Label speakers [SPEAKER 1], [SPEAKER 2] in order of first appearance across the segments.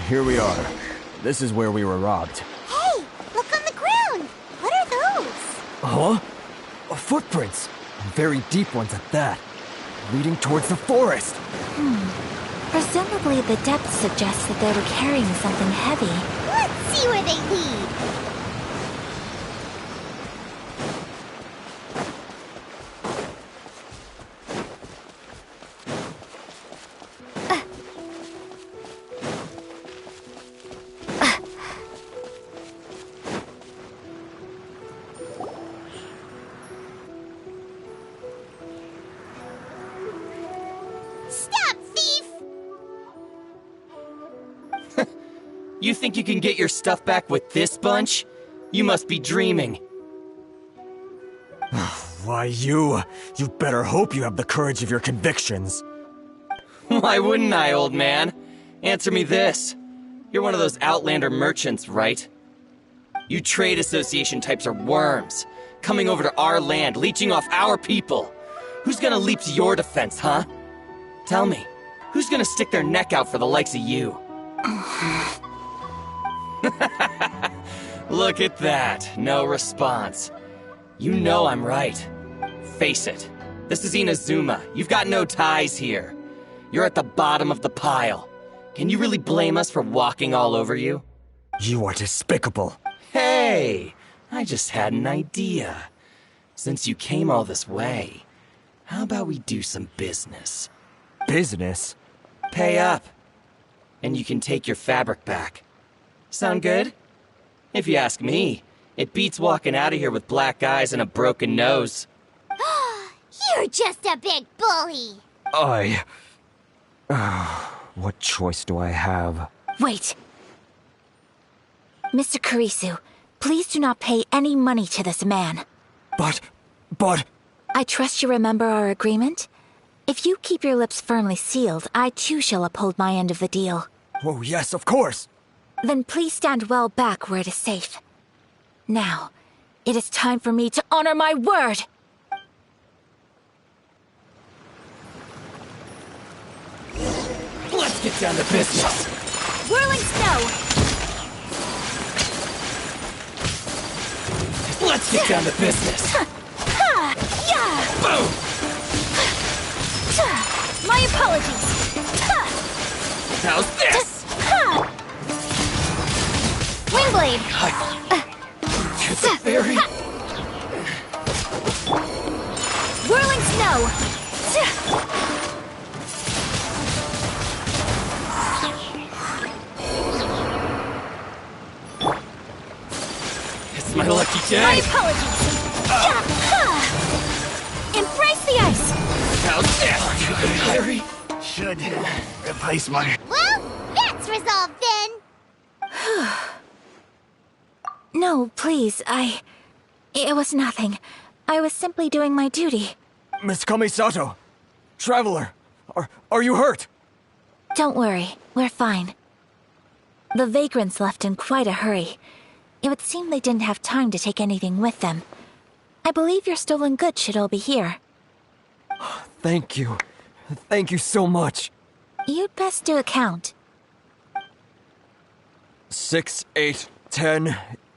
[SPEAKER 1] Here we are. This is where we were robbed.
[SPEAKER 2] Hey, look on the ground! What are those?
[SPEAKER 1] Huh? Footprints. Very deep ones at that. Leading towards the forest.
[SPEAKER 3] Presumably the depth suggests that they were carrying something heavy.
[SPEAKER 2] Let's see where they lead.
[SPEAKER 4] You think you can get your stuff back with this bunch? You must be dreaming.
[SPEAKER 1] Why, you better hope you have the courage of your convictions.
[SPEAKER 4] Why wouldn't I, old man? Answer me this. You're one of those Outlander merchants, right? You trade association types are worms, coming over to our land, leeching off our people. Who's gonna leap to your defense, huh? Tell me, who's gonna stick their neck out for the likes of you? Look at that, no response. You know I'm right. Face it, this is Inazuma. You've got no ties here. You're at the bottom of the pile. Can you really blame us for walking all over you?
[SPEAKER 1] You are despicable.
[SPEAKER 4] Hey, I just had an idea. Since you came all this way, how about we do some business?
[SPEAKER 1] Business?
[SPEAKER 4] Pay up, and you can take your fabric back. Sound good? If you ask me, it beats walking out of here with black eyes and a broken nose.
[SPEAKER 2] You're just a big bully!
[SPEAKER 1] What choice do I have?
[SPEAKER 3] Wait. Mr. Kurisu, please do not pay any money to this man.
[SPEAKER 1] But...
[SPEAKER 3] I trust you remember our agreement? If you keep your lips firmly sealed, I too shall uphold my end of the deal.
[SPEAKER 1] Oh, yes, of course!
[SPEAKER 3] Then please stand well back where it is safe. Now, it is time for me to honor my word!
[SPEAKER 4] Let's get down to business!
[SPEAKER 3] Whirling snow!
[SPEAKER 4] Let's get down to business! Boom!
[SPEAKER 3] My apologies!
[SPEAKER 4] How's this?
[SPEAKER 3] Wingblade!
[SPEAKER 4] To the fairy?
[SPEAKER 3] Whirling snow!
[SPEAKER 4] It's my lucky day!
[SPEAKER 3] My apologies! Embrace the ice!
[SPEAKER 4] How's this? To the fairy?
[SPEAKER 5] Should replace my...
[SPEAKER 2] Well, that's resolved then!
[SPEAKER 3] No, please, It was nothing. I was simply doing my duty.
[SPEAKER 1] Miss Kamisato! Traveler! Are you hurt?
[SPEAKER 3] Don't worry, we're fine. The vagrants left in quite a hurry. It would seem they didn't have time to take anything with them. I believe your stolen goods should all be here.
[SPEAKER 1] Thank you. Thank you so much.
[SPEAKER 3] You'd best do a count.
[SPEAKER 1] 6, 8, 10...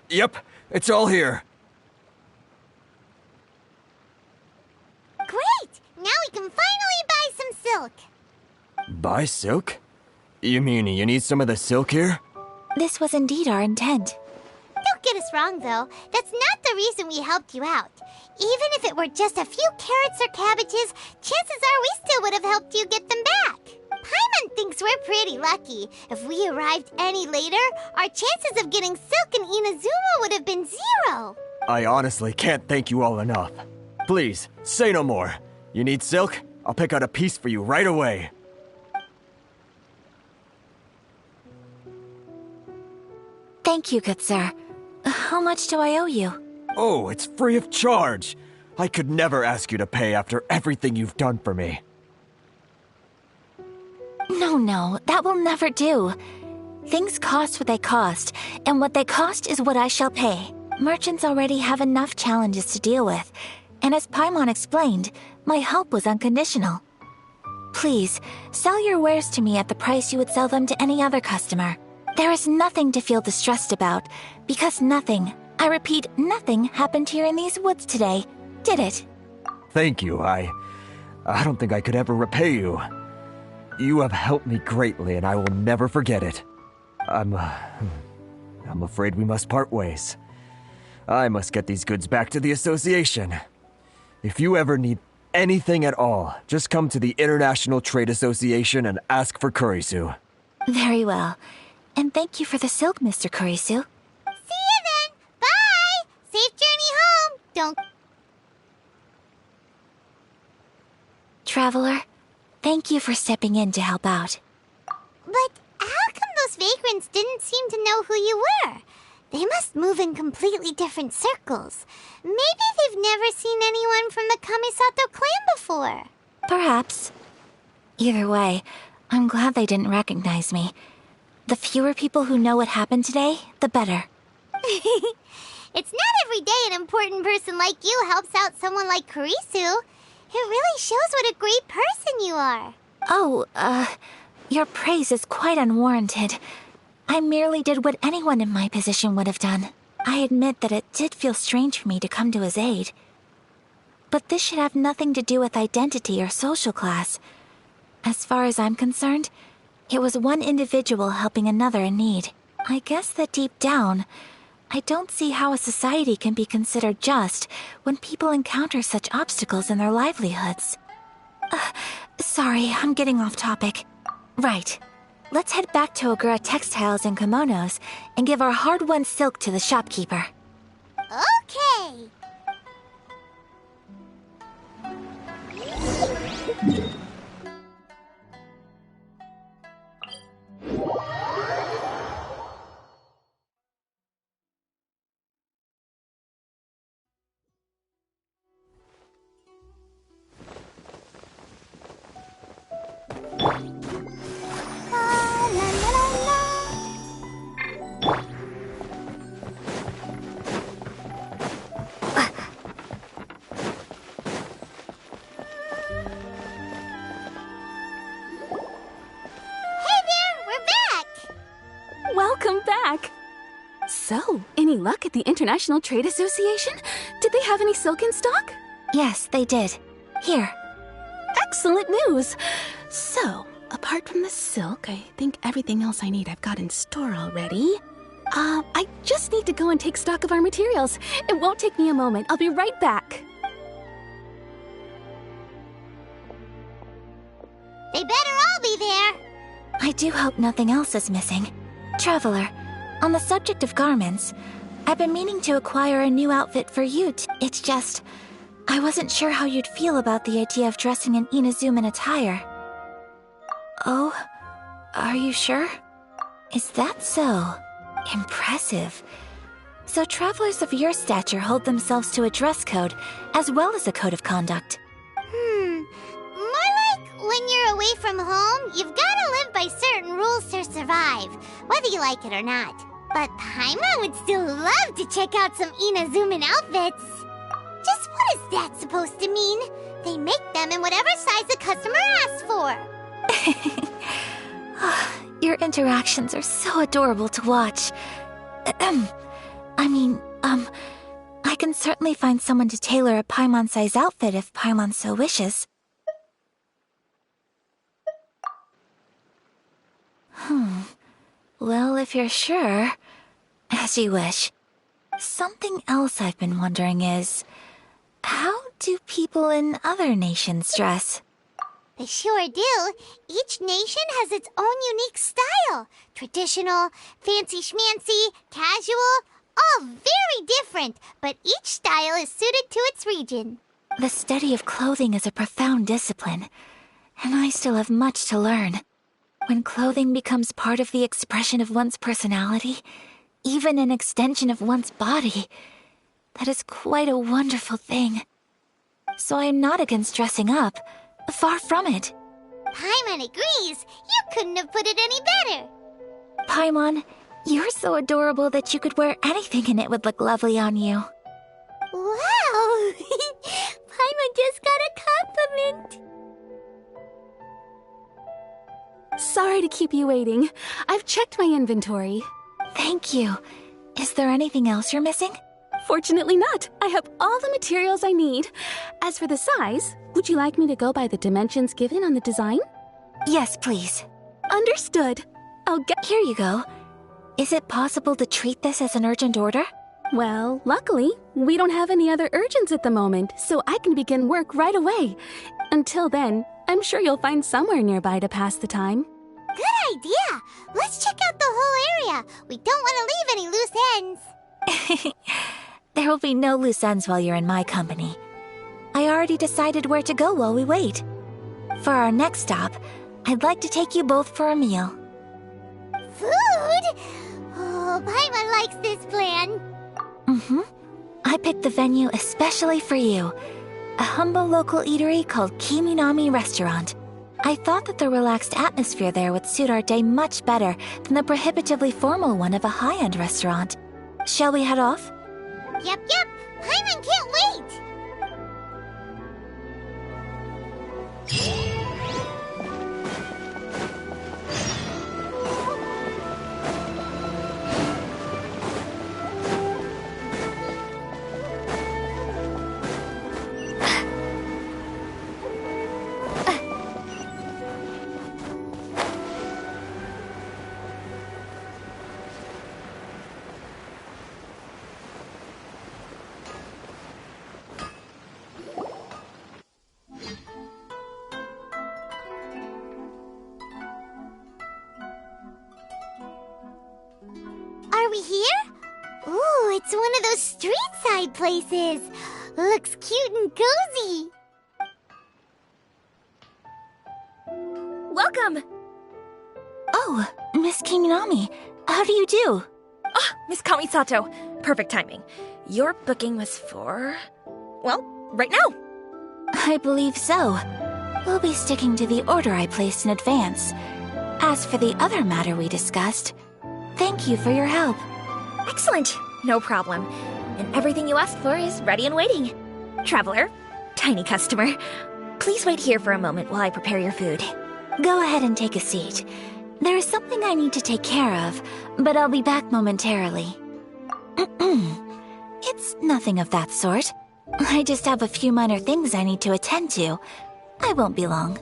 [SPEAKER 1] Yep, it's all here.
[SPEAKER 2] Great! Now we can finally buy some silk.
[SPEAKER 1] Buy silk? You mean you need some of the silk here?
[SPEAKER 3] This was indeed our intent.
[SPEAKER 2] Don't get us wrong, though. That's not the reason we helped you out. Even if it were just a few carrots or cabbages, chances are we still would have helped you get them back. Paimon thinks we're pretty lucky. If we arrived any later, our chances of getting silk in Inazuma would have been 0.
[SPEAKER 1] I honestly can't thank you all enough. Please, say no more. You need silk? I'll pick out a piece for you right away.
[SPEAKER 3] Thank you, good sir. How much do I owe you?
[SPEAKER 1] Oh, it's free of charge. I could never ask you to pay after everything you've done for me.
[SPEAKER 3] No, that will never do. Things cost what they cost, and what they cost is what I shall pay. Merchants already have enough challenges to deal with, and as Paimon explained, my help was unconditional. Please, sell your wares to me at the price you would sell them to any other customer. There is nothing to feel distressed about, because nothing, I repeat, nothing happened here in these woods today, did it?
[SPEAKER 1] Thank you. I don't think I could ever repay you. You have helped me greatly, and I will never forget it. I'm afraid we must part ways. I must get these goods back to the association. If you ever need anything at all, just come to the International Trade Association and ask for Kurisu.
[SPEAKER 3] Very well. And thank you for the silk, Mr. Kurisu.
[SPEAKER 2] See you then! Bye! Safe journey home! Don't...
[SPEAKER 3] Traveler, thank you for stepping in to help out.
[SPEAKER 2] But how come those vagrants didn't seem to know who you were? They must move in completely different circles. Maybe they've never seen anyone from the Kamisato clan before.
[SPEAKER 3] Perhaps. Either way, I'm glad they didn't recognize me. The fewer people who know what happened today, the better.
[SPEAKER 2] It's not every day an important person like you helps out someone like Kurisu. It really shows what a great person you are.
[SPEAKER 3] Oh, your praise is quite unwarranted. I merely did what anyone in my position would have done. I admit that it did feel strange for me to come to his aid. But this should have nothing to do with identity or social class. As far as I'm concerned, it was one individual helping another in need. I guess that deep down, I don't see how a society can be considered just when people encounter such obstacles in their livelihoods. Sorry, I'm getting off topic. Right. Let's head back to Ogura Textiles and Kimonos and give our hard-won silk to the shopkeeper.
[SPEAKER 2] Okay.
[SPEAKER 6] Welcome back! So, any luck at the International Trade Association? Did they have any silk in stock?
[SPEAKER 3] Yes, they did. Here.
[SPEAKER 6] Excellent news! So, apart from the silk, I think everything else I need I've got in store already. I just need to go and take stock of our materials. It won't take me a moment. I'll be right back.
[SPEAKER 2] They better all be there.
[SPEAKER 3] I do hope nothing else is missing. Traveler, on the subject of garments, I've been meaning to acquire a new outfit for you. It's just, I wasn't sure how you'd feel about the idea of dressing in Inazuman attire. Oh, are you sure? Is that so? Impressive. So travelers of your stature hold themselves to a dress code, as well as a code of conduct.
[SPEAKER 2] More like when you're away from home, you've gotta live by certain rules to survive, whether you like it or not. But Paimon would still love to check out some Inazuman outfits. Just what is that supposed to mean? They make them in whatever size the customer asks for.
[SPEAKER 3] Your interactions are so adorable to watch. I can certainly find someone to tailor a Paimon-size outfit if Paimon so wishes. Well, if you're sure, as you wish. Something else I've been wondering is, how do people in other nations dress?
[SPEAKER 2] They sure do. Each nation has its own unique style. Traditional, fancy schmancy, casual, all very different, but each style is suited to its region.
[SPEAKER 3] The study of clothing is a profound discipline, and I still have much to learn. When clothing becomes part of the expression of one's personality, even an extension of one's body, that is quite a wonderful thing. So I am not against dressing up. Far from it.
[SPEAKER 2] Paimon agrees. You couldn't have put it any better.
[SPEAKER 3] Paimon, you're so adorable that you could wear anything and it would look lovely on you.
[SPEAKER 2] Wow! Paimon just got a compliment.
[SPEAKER 6] sorry to keep you waiting. I've checked my inventory.
[SPEAKER 3] Thank you. Is there anything else you're missing?
[SPEAKER 6] Fortunately not. I have all the materials I need. As for the size, would you like me to go by the dimensions given on the design?
[SPEAKER 3] Yes, please.
[SPEAKER 6] Understood. I'll get...
[SPEAKER 3] Here you go. Is it possible to treat this as an urgent order?
[SPEAKER 6] Well, luckily, we don't have any other urgents at the moment, so I can begin work right away. Until then, I'm sure you'll find somewhere nearby to pass the time.
[SPEAKER 2] Good idea! Let's check out the whole area. We don't want to leave any loose ends.
[SPEAKER 3] There will be no loose ends while you're in my company. I already decided where to go while we wait. For our next stop, I'd like to take you both for a meal.
[SPEAKER 2] Food? Oh, Paimon likes this plan.
[SPEAKER 3] I picked the venue especially for you. A humble local eatery called Kiminami Restaurant. I thought that the relaxed atmosphere there would suit our day much better than the prohibitively formal one of a high-end restaurant. Shall we head off?
[SPEAKER 2] Yep. Paimon can't wait. Are we here? Ooh, it's one of those street-side places. Looks cute and cozy.
[SPEAKER 7] Welcome!
[SPEAKER 3] Oh, Miss Kiminami, how do you do?
[SPEAKER 7] Ah, Miss Kamisato. Perfect timing. Your booking was for... well, right now.
[SPEAKER 3] I believe so. We'll be sticking to the order I placed in advance. As for the other matter we discussed, thank you for your help.
[SPEAKER 7] Excellent. No problem. And everything you asked for is ready and waiting. Traveler, tiny customer, please wait here for a moment while I prepare your food.
[SPEAKER 3] Go ahead and take a seat. There is something I need to take care of, but I'll be back momentarily. It's nothing of that sort. I just have a few minor things I need to attend to. I won't be long.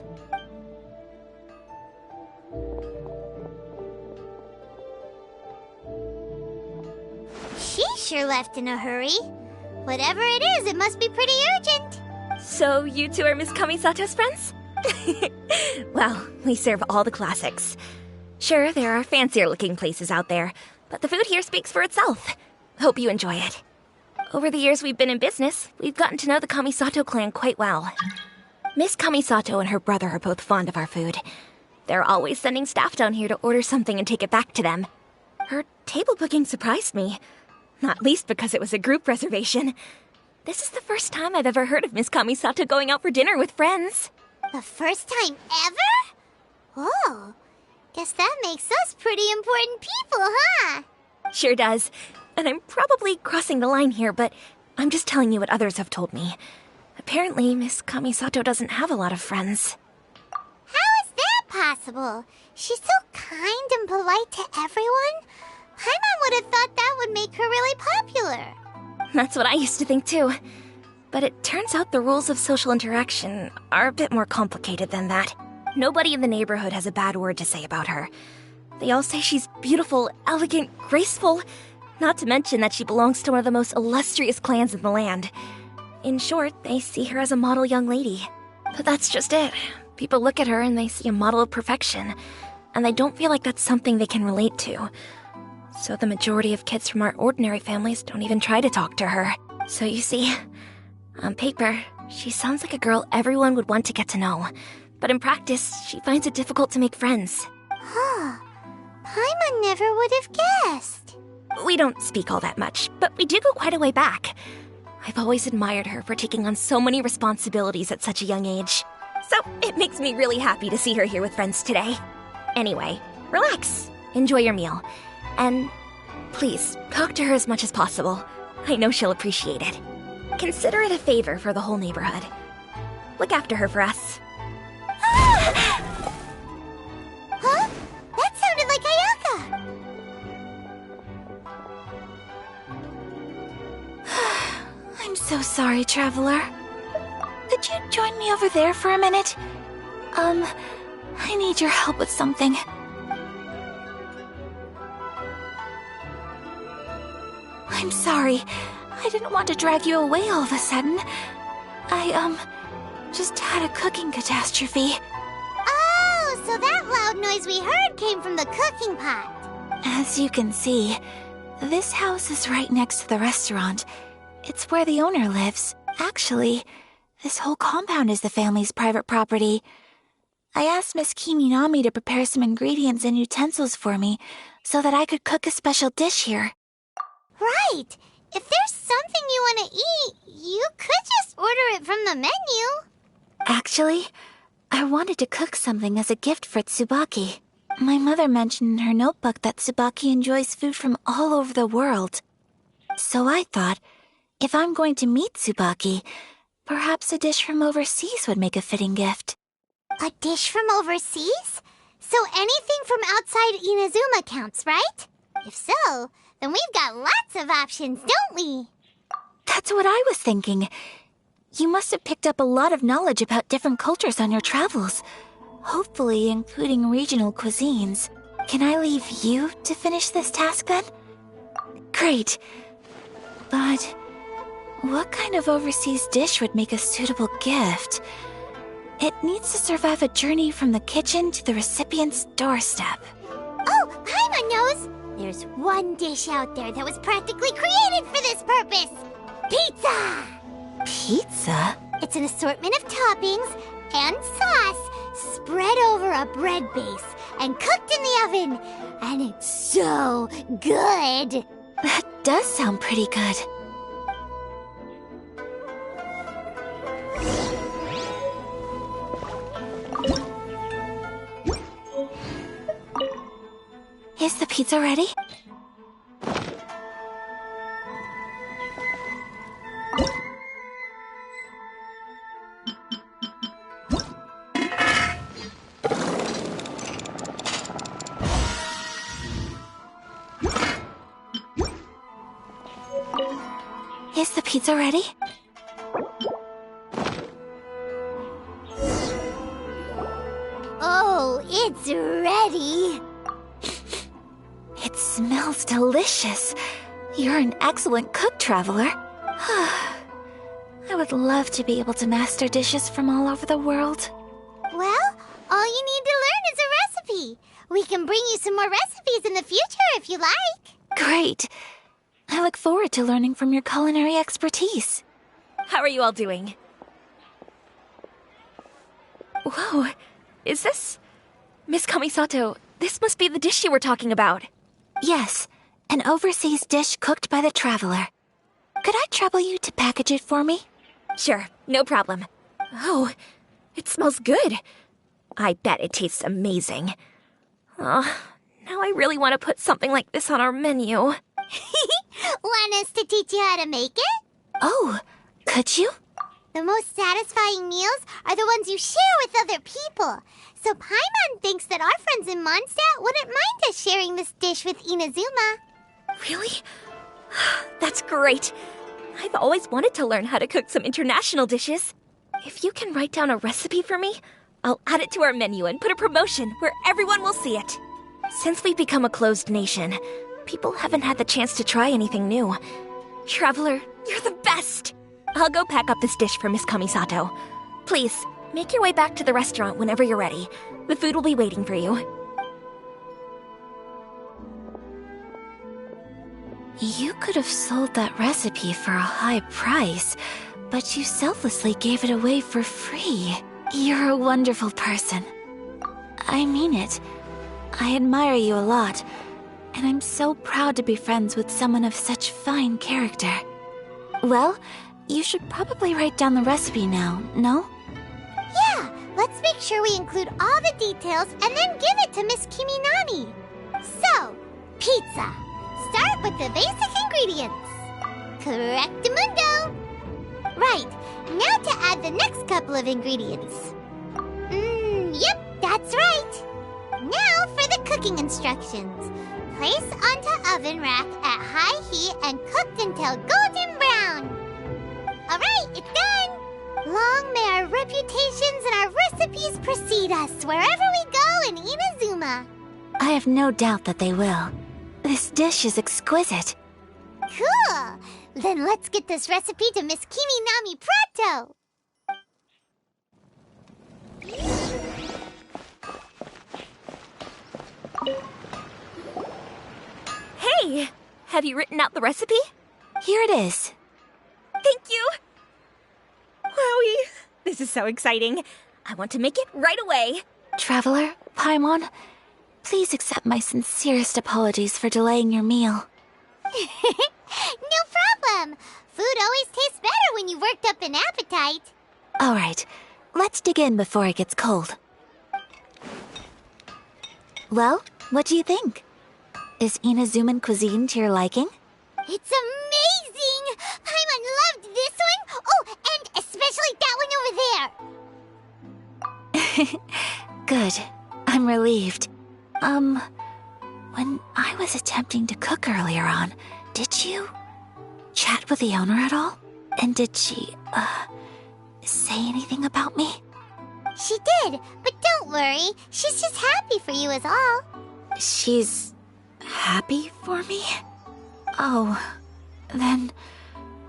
[SPEAKER 2] She sure left in a hurry. Whatever it is, it must be pretty urgent.
[SPEAKER 7] So you two are Miss Kamisato's friends? Well, we serve all the classics. Sure, there are fancier-looking places out there, but the food here speaks for itself. Hope you enjoy it. Over the years we've been in business, we've gotten to know the Kamisato clan quite well. Miss Kamisato and her brother are both fond of our food. They're always sending staff down here to order something and take it back to them. Her table booking surprised me, not least because it was a group reservation. This is the first time I've ever heard of Miss Kamisato going out for dinner with friends.
[SPEAKER 2] The first time ever? Oh, guess that makes us pretty important people, huh?
[SPEAKER 7] Sure does. And I'm probably crossing the line here, but I'm just telling you what others have told me. Apparently, Miss Kamisato doesn't have a lot of friends.
[SPEAKER 2] How is that possible? She's so kind and polite to everyone. Paimon would have thought that would make her really popular.
[SPEAKER 7] That's what I used to think too. But it turns out the rules of social interaction are a bit more complicated than that. Nobody in the neighborhood has a bad word to say about her. They all say she's beautiful, elegant, graceful, not to mention that she belongs to one of the most illustrious clans in the land. In short, they see her as a model young lady. But that's just it. People look at her and they see a model of perfection, and they don't feel like that's something they can relate to. So the majority of kids from our ordinary families don't even try to talk to her. So you see, on paper, she sounds like a girl everyone would want to get to know. But in practice, she finds it difficult to make friends.
[SPEAKER 2] Huh. Paimon never would have guessed.
[SPEAKER 7] We don't speak all that much, but we do go quite a way back. I've always admired her for taking on so many responsibilities at such a young age. So it makes me really happy to see her here with friends today. Anyway, relax, enjoy your meal, and please, talk to her as much as possible. I know she'll appreciate it. Consider it a favor for the whole neighborhood. Look after her for us.
[SPEAKER 2] Huh?
[SPEAKER 3] so sorry, Traveler. Could you join me over there for a minute? I need your help with something. I'm sorry. I didn't want to drag you away all of a sudden. I, just had a cooking catastrophe.
[SPEAKER 2] Oh, so that loud noise we heard came from the cooking pot.
[SPEAKER 3] As you can see, this house is right next to the restaurant. It's where the owner lives. Actually, this whole compound is the family's private property. I asked Miss Kiminami to prepare some ingredients and utensils for me so that I could cook a special dish here.
[SPEAKER 2] Right. If there's something you want to eat, you could just order it from the menu.
[SPEAKER 3] Actually, I wanted to cook something as a gift for Tsubaki. My mother mentioned in her notebook that Tsubaki enjoys food from all over the world. So I thought, if I'm going to meet Tsubaki, perhaps a dish from overseas would make a fitting gift.
[SPEAKER 2] A dish from overseas? So anything from outside Inazuma counts, right? If so, then we've got lots of options, don't we?
[SPEAKER 3] That's what I was thinking. You must have picked up a lot of knowledge about different cultures on your travels, hopefully including regional cuisines. Can I leave you to finish this task then? Great. But what kind of overseas dish would make a suitable gift? It needs to survive a journey from the kitchen to the recipient's doorstep.
[SPEAKER 2] Oh, Paimon knows! There's one dish out there that was practically created for this purpose! Pizza!
[SPEAKER 3] Pizza?
[SPEAKER 2] It's an assortment of toppings and sauce spread over a bread base and cooked in the oven. And it's so good!
[SPEAKER 3] That does sound pretty good. Is the pizza ready? Is the pizza ready?
[SPEAKER 2] Oh, it's ready!
[SPEAKER 3] It smells delicious. You're an excellent cook, Traveler. I would love to be able to master dishes from all over the world.
[SPEAKER 2] Well, all you need to learn is a recipe. We can bring you some more recipes in the future if you like.
[SPEAKER 3] Great. I look forward to learning from your culinary expertise.
[SPEAKER 7] How are you all doing? Whoa, is this... Miss Kamisato, this must be the dish you were talking about.
[SPEAKER 3] Yes, an overseas dish cooked by the Traveler. Could I trouble you to package it for me?
[SPEAKER 7] Sure, no problem. Oh, it smells good. I bet it tastes amazing. Oh, now I really want to put something like this on our menu.
[SPEAKER 2] Want us to teach you how to make it?
[SPEAKER 3] Oh, could you?
[SPEAKER 2] The most satisfying meals are the ones you share with other people. So Paimon thinks that our friends in Mondstadt wouldn't mind us sharing this dish with Inazuma.
[SPEAKER 7] Really? That's great. I've always wanted to learn how to cook some international dishes. If you can write down a recipe for me, I'll add it to our menu and put a promotion where everyone will see it. Since we've become a closed nation, people haven't had the chance to try anything new. Traveler, you're the best! I'll go pack up this dish for Miss Kamisato. Please, make your way back to the restaurant whenever you're ready. The food will be waiting for you.
[SPEAKER 3] You could have sold that recipe for a high price, but you selflessly gave it away for free. You're a wonderful person. I mean it. I admire you a lot, and I'm so proud to be friends with someone of such fine character. Well, you should probably write down the recipe now, no?
[SPEAKER 2] Yeah, let's make sure we include all the details and then give it to Miss Kiminami. So, pizza. Start with the basic ingredients. Correctamundo. Right, now to add the next couple of ingredients. Yep, that's right. Now for the cooking instructions. Place onto oven rack at high heat and cooked until golden brown. Alright, it's done! Long may our reputations and our recipes precede us wherever we go in Inazuma.
[SPEAKER 3] I have no doubt that they will. This dish is exquisite.
[SPEAKER 2] Cool! Then let's get this recipe to Miss Kiminami pronto!
[SPEAKER 7] Hey! Have you written out the recipe?
[SPEAKER 3] Here it is.
[SPEAKER 7] Thank you! Wowie! This is so exciting. I want to make it right away.
[SPEAKER 3] Traveler, Paimon, please accept my sincerest apologies for delaying your meal.
[SPEAKER 2] No problem! Food always tastes better when you've worked up an appetite.
[SPEAKER 3] All right, let's dig in before it gets cold. Well, what do you think? Is Inazuman cuisine to your liking?
[SPEAKER 2] It's amazing! Paimon loved this one! Oh, and especially that one over there!
[SPEAKER 3] Good. I'm relieved. When I was attempting to cook earlier on, did you chat with the owner at all? And did she, say anything about me?
[SPEAKER 2] She did, but don't worry. She's just happy for you is all.
[SPEAKER 3] She's happy for me? Oh, then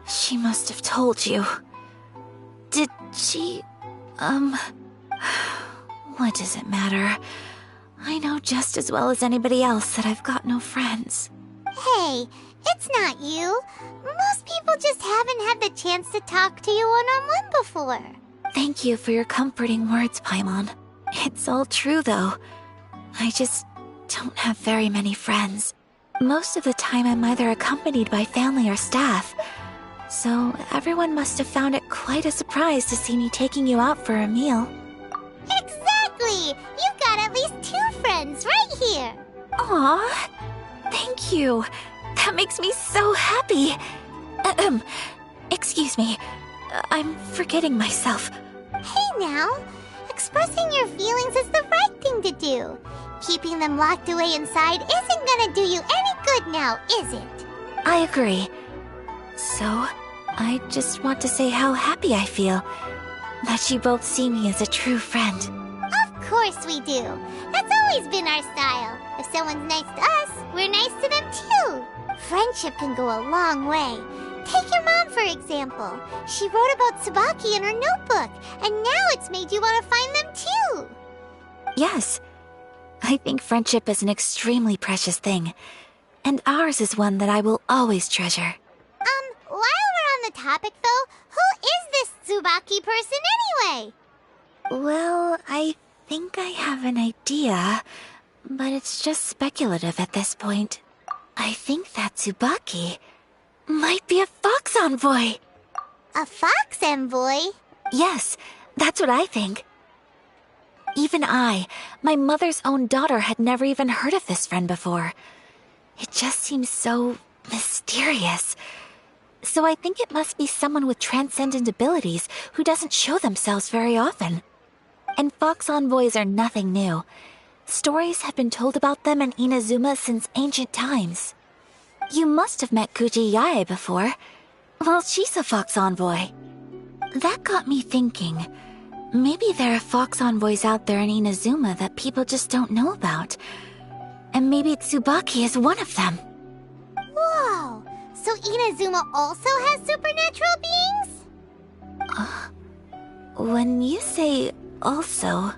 [SPEAKER 3] she must have told you. Did she, what does it matter? I know just as well as anybody else that I've got no friends.
[SPEAKER 2] Hey, it's not you. Most people just haven't had the chance to talk to you one-on-one before.
[SPEAKER 3] Thank you for your comforting words, Paimon. It's all true, though. I just don't have very many friends. Most of the time I'm either accompanied by family or staff. So everyone must have found it quite a surprise to see me taking you out for a meal.
[SPEAKER 2] Exactly! You've got at least 2 friends right here.
[SPEAKER 3] Aw, thank you. That makes me so happy. Excuse me. I'm forgetting myself.
[SPEAKER 2] Hey now, expressing your feelings is the right thing to do. Keeping them locked away inside isn't gonna do you any good now, is it?
[SPEAKER 3] I agree. So, I just want to say how happy I feel that you both see me as a true friend.
[SPEAKER 2] Of course we do. That's always been our style. If someone's nice to us, we're nice to them too. Friendship can go a long way. Take your mom, for example. She wrote about Tsubaki in her notebook, and now it's made you want to find them too.
[SPEAKER 3] Yes. I think friendship is an extremely precious thing, and ours is one that I will always treasure.
[SPEAKER 2] While we're on the topic though, who is this Tsubaki person anyway?
[SPEAKER 3] Well, I think I have an idea, but it's just speculative at this point. I think that Tsubaki might be a fox envoy.
[SPEAKER 2] A fox envoy?
[SPEAKER 3] Yes, that's what I think. Even I, my mother's own daughter, had never even heard of this friend before. It just seems so mysterious. So I think it must be someone with transcendent abilities who doesn't show themselves very often. And fox envoys are nothing new. Stories have been told about them in Inazuma since ancient times. You must have met Kuji Yae before. Well, she's a fox envoy. That got me thinking. Maybe there are fox envoys out there in Inazuma that people just don't know about. And maybe Tsubaki is one of them.
[SPEAKER 2] Whoa! So Inazuma also has supernatural beings?
[SPEAKER 3] When you say also...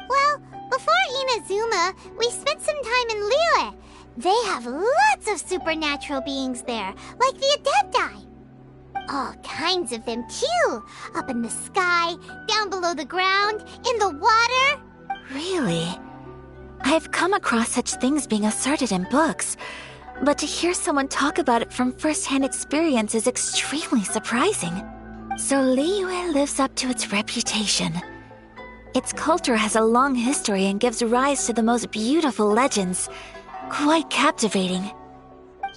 [SPEAKER 2] Well, before Inazuma, we spent some time in Liyue. They have lots of supernatural beings there, like the Adepti. All kinds of them, too. Up in the sky, down below the ground, in the water.
[SPEAKER 3] Really? I've come across such things being asserted in books, but to hear someone talk about it from first-hand experience is extremely surprising. So Liyue lives up to its reputation. Its culture has a long history and gives rise to the most beautiful legends. Quite captivating.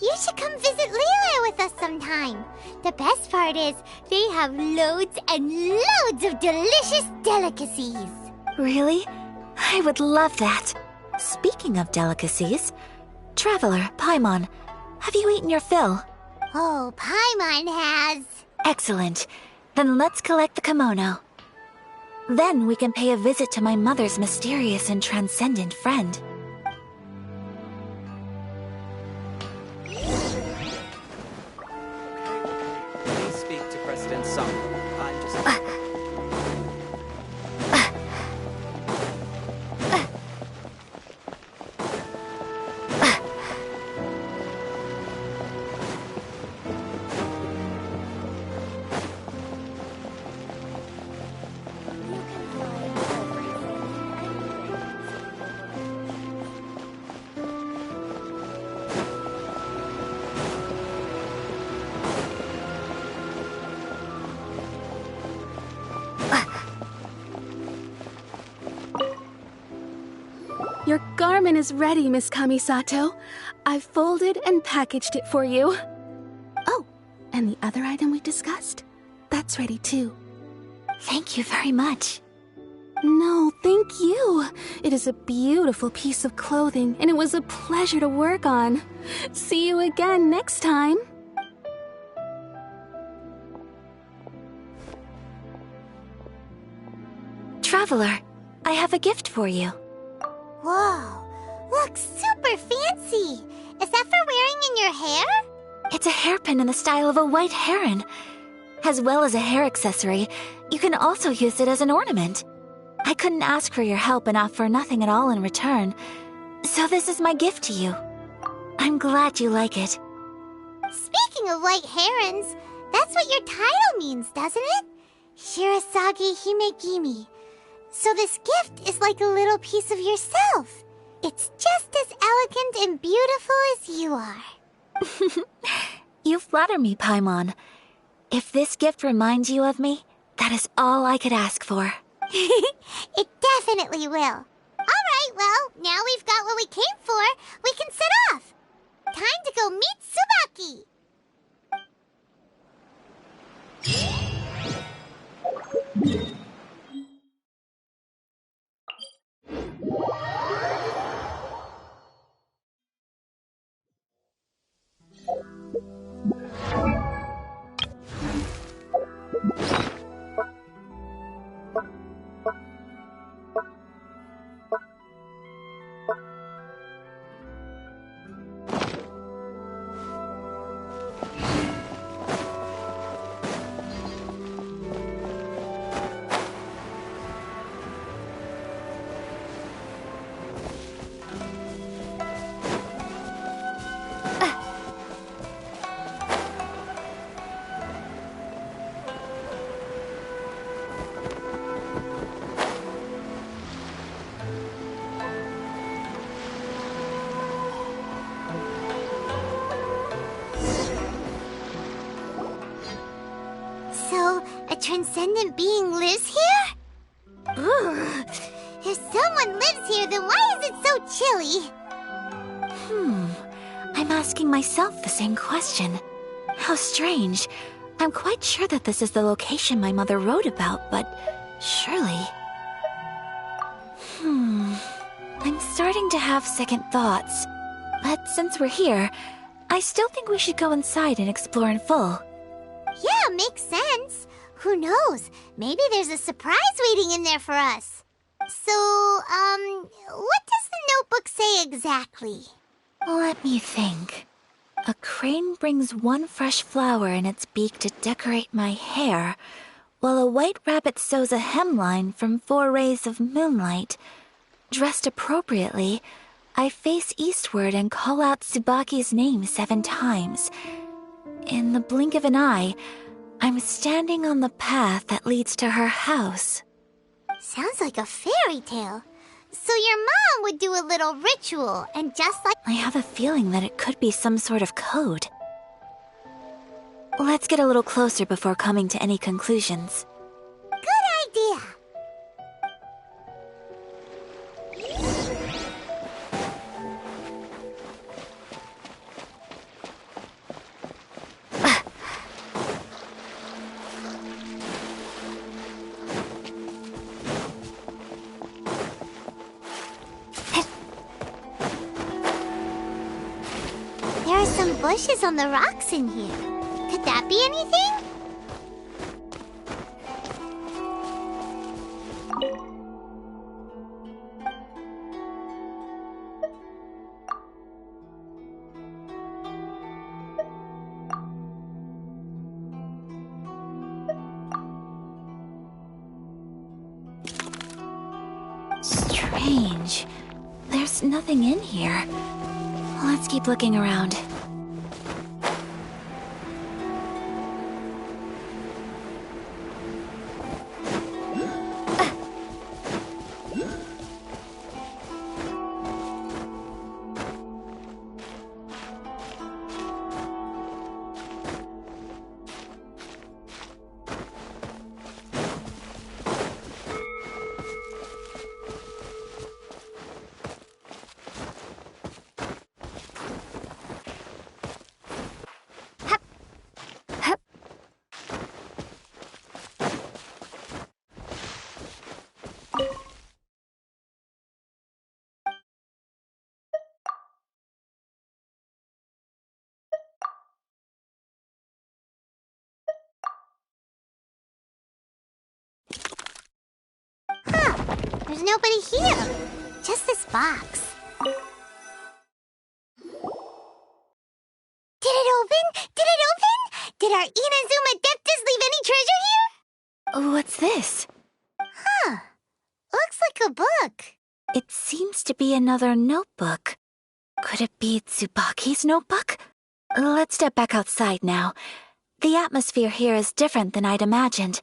[SPEAKER 2] You should come visit Liyue with us sometime. The best part is, they have loads and loads of delicious delicacies.
[SPEAKER 3] Really? I would love that. Speaking of delicacies, Traveler, Paimon, have you eaten your fill?
[SPEAKER 2] Oh, Paimon has.
[SPEAKER 3] Excellent. Then let's collect the kimono. Then we can pay a visit to my mother's mysterious and transcendent friend.
[SPEAKER 4] Please speak to President Sung. I'm just...
[SPEAKER 6] Your garment is ready, Miss Kamisato. I've folded and packaged it for you. Oh, and the other item we discussed? That's ready too.
[SPEAKER 3] Thank you very much.
[SPEAKER 6] No, thank you. It is a beautiful piece of clothing, and it was a pleasure to work on. See you again next time.
[SPEAKER 3] Traveler, I have a gift for you.
[SPEAKER 2] Whoa, looks super fancy. Is that for wearing in your hair?
[SPEAKER 3] It's a hairpin in the style of a white heron. As well as a hair accessory, you can also use it as an ornament. I couldn't ask for your help and offer nothing at all in return, so this is my gift to you. I'm glad you like it.
[SPEAKER 2] Speaking of white herons, that's what your title means, doesn't it? Shirasagi Himegimi. So this gift is like a little piece of yourself. It's just as elegant and beautiful as you are.
[SPEAKER 3] You flatter me, Paimon. If this gift reminds you of me, that is all I could ask for.
[SPEAKER 2] It definitely will. Alright, well, now we've got what we came for. We can set off. Time to go meet Tsubaki. So, a transcendent being lives here? Ugh. If someone lives here, then why is it so chilly?
[SPEAKER 3] I'm asking myself the same question. How strange. I'm quite sure that this is the location my mother wrote about, but surely... I'm starting to have second thoughts. But since we're here, I still think we should go inside and explore in full.
[SPEAKER 2] Yeah, makes sense. Who knows? Maybe there's a surprise waiting in there for us. So, what does the notebook say exactly?
[SPEAKER 3] Let me think. A crane brings one fresh flower in its beak to decorate my hair, while a white rabbit sews a hemline from 4 rays of moonlight. Dressed appropriately, I face eastward and call out Tsubaki's name 7 times. In the blink of an eye, I'm standing on the path that leads to her house.
[SPEAKER 2] Sounds like a fairy tale. So your mom would do a little ritual, and just like...
[SPEAKER 3] I have a feeling that it could be some sort of code. Let's get a little closer before coming to any conclusions.
[SPEAKER 2] Good idea. There are some bushes on the rocks in here. Could that be anything?
[SPEAKER 3] strange. There's nothing in here. Let's keep looking around.
[SPEAKER 2] There's nobody here. Just this box. Did it open? Did it open? Did our Inazuma Adeptus leave any treasure here?
[SPEAKER 3] What's this?
[SPEAKER 2] Huh. Looks like a book.
[SPEAKER 3] It seems to be another notebook. Could it be Tsubaki's notebook? Let's step back outside now. The atmosphere here is different than I'd imagined.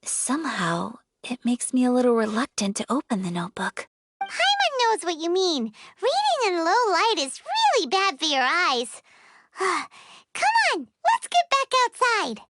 [SPEAKER 3] Somehow, it makes me a little reluctant to open the notebook.
[SPEAKER 2] Paimon knows what you mean. Reading in low light is really bad for your eyes. Come on, let's get back outside.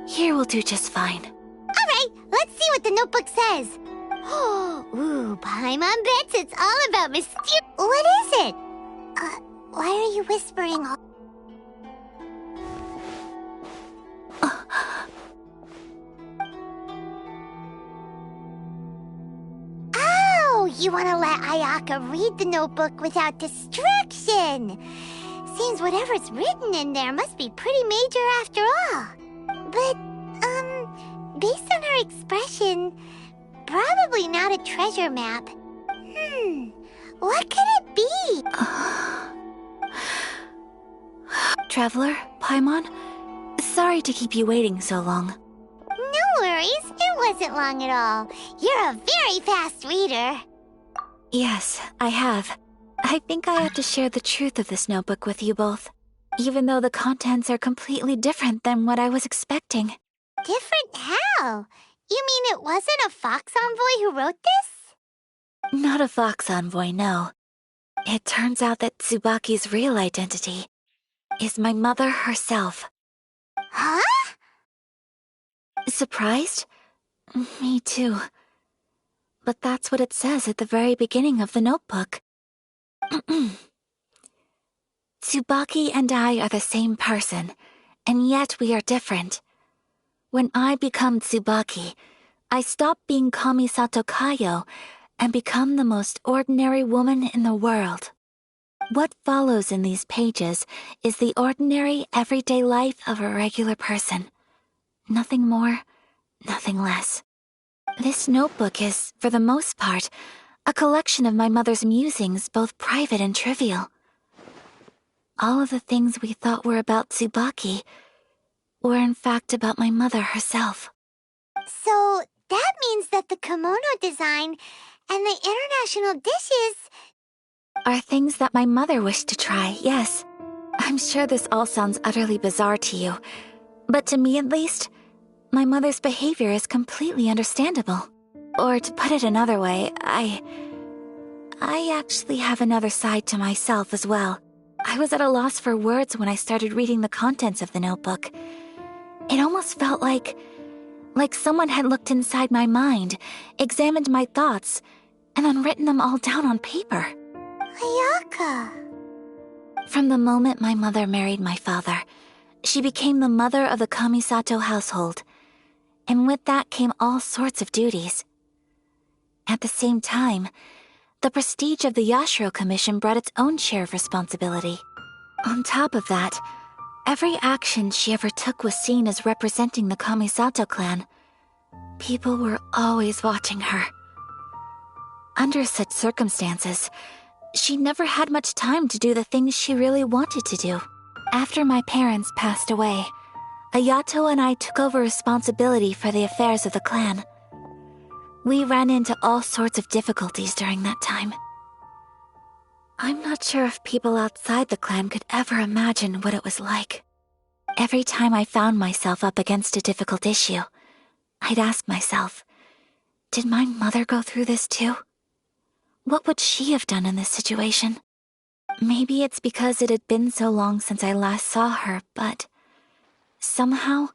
[SPEAKER 3] Here will do just fine.
[SPEAKER 2] All right, let's see what the notebook says. Ooh, Paimon bets it's all about mysterious. What is it? Why are you whispering all... Oh, you want to let Ayaka read the notebook without distraction. Seems whatever's written in there must be pretty major after all. But, based on her expression, probably not a treasure map. What could it be?
[SPEAKER 3] Traveler, Paimon, sorry to keep you waiting so long.
[SPEAKER 2] No worries, it wasn't long at all. You're a very fast reader.
[SPEAKER 3] Yes, I have. I think I have to share the truth of this notebook with you both, even though the contents are completely different than what I was expecting.
[SPEAKER 2] Different how? You mean it wasn't a Fox Envoy who wrote this?
[SPEAKER 3] Not a Fox Envoy, no. It turns out that Tsubaki's real identity is my mother herself.
[SPEAKER 2] Huh?
[SPEAKER 3] Surprised? Me too. But that's what it says at the very beginning of the notebook. Tsubaki and I are the same person, and yet we are different. When I become Tsubaki, I stop being Kamisato Kayo and become the most ordinary woman in the world. What follows in these pages is the ordinary, everyday life of a regular person. Nothing more, nothing less. This notebook is, for the most part, a collection of my mother's musings, both private and trivial. All of the things we thought were about Tsubaki were in fact about my mother herself.
[SPEAKER 2] So that means that the kimono design and the international dishes
[SPEAKER 3] are things that my mother wished to try, yes. I'm sure this all sounds utterly bizarre to you, but to me at least, my mother's behavior is completely understandable. Or to put it another way, I actually have another side to myself as well. I was at a loss for words when I started reading the contents of the notebook. It almost felt like someone had looked inside my mind, examined my thoughts, and then written them all down on paper.
[SPEAKER 2] Ayaka.
[SPEAKER 3] From the moment my mother married my father, she became the mother of the Kamisato household, and with that came all sorts of duties. At the same time, the prestige of the Yashiro Commission brought its own share of responsibility. On top of that, every action she ever took was seen as representing the Kamisato clan. People were always watching her. Under such circumstances, she never had much time to do the things she really wanted to do. After my parents passed away, Ayato and I took over responsibility for the affairs of the clan. We ran into all sorts of difficulties during that time. I'm not sure if people outside the clan could ever imagine what it was like. Every time I found myself up against a difficult issue, I'd ask myself, did my mother go through this too? What would she have done in this situation? Maybe it's because it had been so long since I last saw her, but somehow,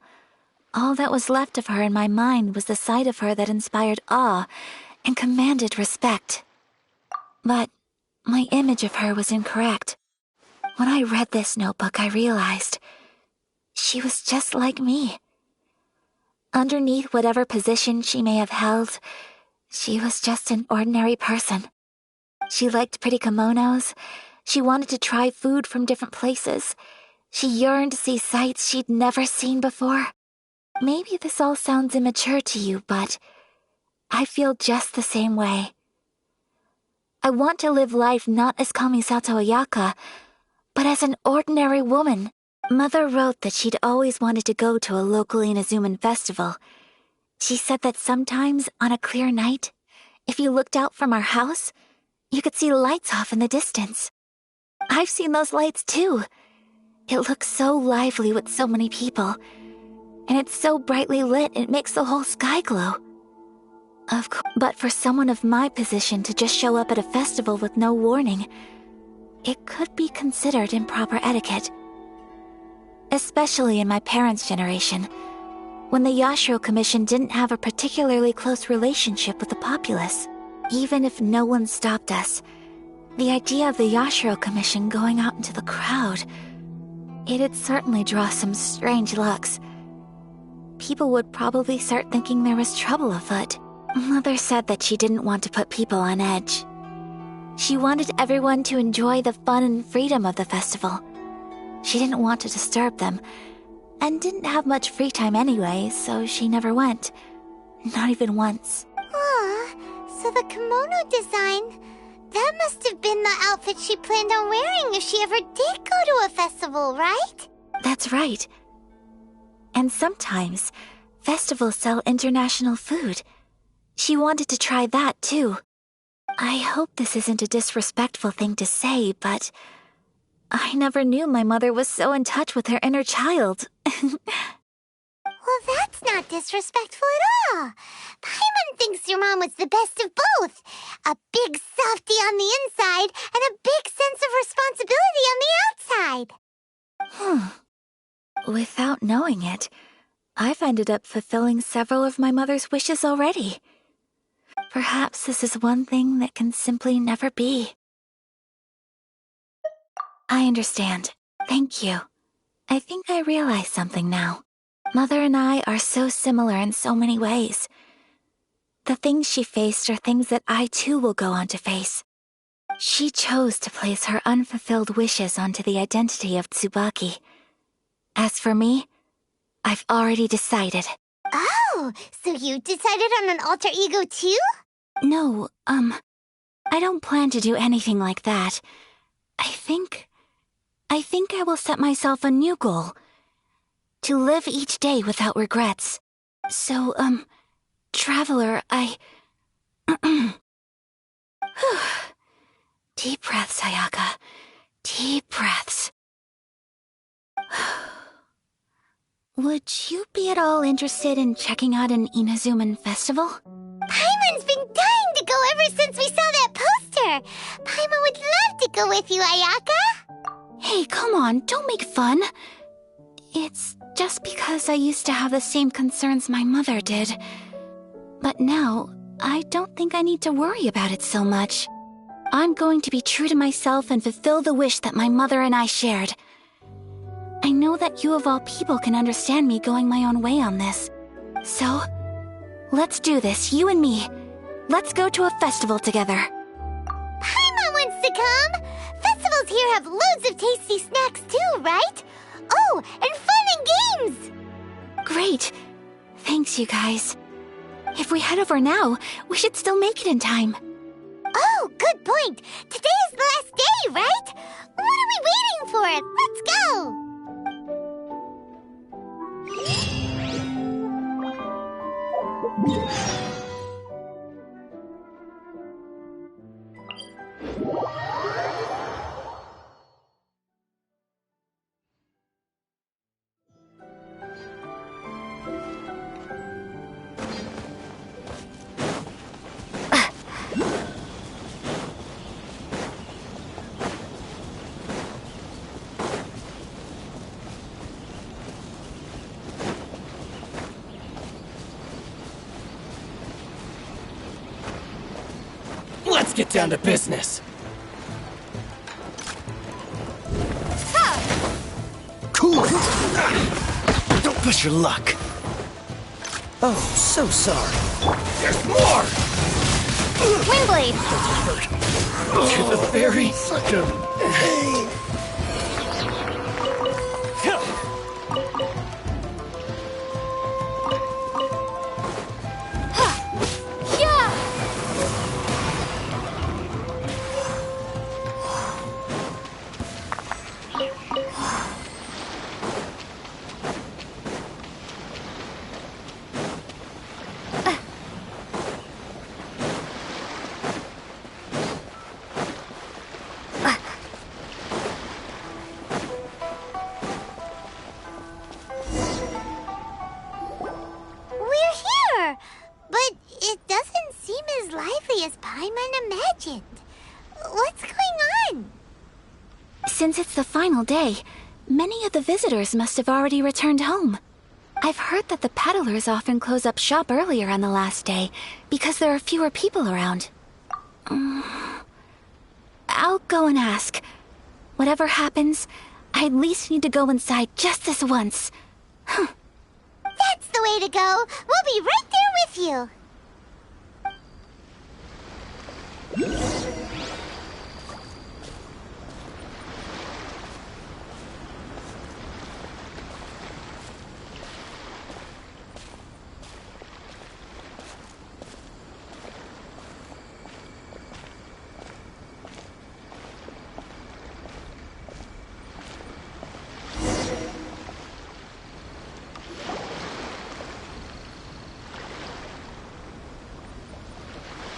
[SPEAKER 3] all that was left of her in my mind was the side of her that inspired awe and commanded respect. But my image of her was incorrect. When I read this notebook, I realized she was just like me. Underneath whatever position she may have held, she was just an ordinary person. She liked pretty kimonos. She wanted to try food from different places. She yearned to see sights she'd never seen before. Maybe this all sounds immature to you, but I feel just the same way. I want to live life not as Kamisato Ayaka, but as an ordinary woman. Mother wrote that she'd always wanted to go to a local Inazuman festival. She said that sometimes, on a clear night, if you looked out from our house, you could see lights off in the distance. I've seen those lights too. It looks so lively with so many people, and it's so brightly lit it makes the whole sky glow. Of course, but for someone of my position to just show up at a festival with no warning, it could be considered improper etiquette. Especially in my parents' generation, when the Yashiro Commission didn't have a particularly close relationship with the populace. Even if no one stopped us, the idea of the Yashiro Commission going out into the crowd, it'd certainly draw some strange looks. People would probably start thinking there was trouble afoot. Mother said that she didn't want to put people on edge. She wanted everyone to enjoy the fun and freedom of the festival. She didn't want to disturb them, and didn't have much free time anyway, so she never went. Not even once.
[SPEAKER 2] So the kimono design, that must have been the outfit she planned on wearing if she ever did go to a festival, right?
[SPEAKER 3] That's right. And sometimes, festivals sell international food. She wanted to try that too. I hope this isn't a disrespectful thing to say, but I never knew my mother was so in touch with her inner child.
[SPEAKER 2] Well, that's not disrespectful at all. Paimon thinks your mom was the best of both. A big softy on the inside and a big sense of responsibility on the outside.
[SPEAKER 3] Without knowing it, I've ended up fulfilling several of my mother's wishes already. Perhaps this is one thing that can simply never be. I understand. Thank you. I think I realize something now. Mother and I are so similar in so many ways. The things she faced are things that I too will go on to face. She chose to place her unfulfilled wishes onto the identity of Tsubaki. As for me, I've already decided.
[SPEAKER 2] Oh, so you decided on an alter ego too?
[SPEAKER 3] No, I don't plan to do anything like that. I think I will set myself a new goal. To live each day without regrets. So, Traveler, Deep breaths, Ayaka. Deep breaths. Would you be at all interested in checking out an Inazuman festival?
[SPEAKER 2] Paimon's been dying to go ever since we saw that poster! Paimon would love to go with you, Ayaka!
[SPEAKER 3] Hey, come on, don't make fun. It's just because I used to have the same concerns my mother did. But now, I don't think I need to worry about it so much. I'm going to be true to myself and fulfill the wish that my mother and I shared. I know that you of all people can understand me going my own way on this. So, let's do this, you and me. Let's go to a festival together.
[SPEAKER 2] Paimon wants to come! Festivals here have loads of tasty snacks too, right? Oh, and fun and games!
[SPEAKER 3] Great. Thanks, you guys. If we head over now, we should still make it in time.
[SPEAKER 2] Oh, good point! Today is the last day, right? What are we waiting for? Let's go!
[SPEAKER 4] Let's get down to business.
[SPEAKER 5] Cool. Don't push your luck. Oh, so sorry.
[SPEAKER 4] There's more!
[SPEAKER 7] Windblade!
[SPEAKER 4] To the very...
[SPEAKER 5] Such a... Hey.
[SPEAKER 3] Since it's the final day, many of the visitors must have already returned home. I've heard that the peddlers often close up shop earlier on the last day because there are fewer people around. I'll go and ask. Whatever happens, I at least need to go inside just this once.
[SPEAKER 2] That's the way to go. We'll be right there with you.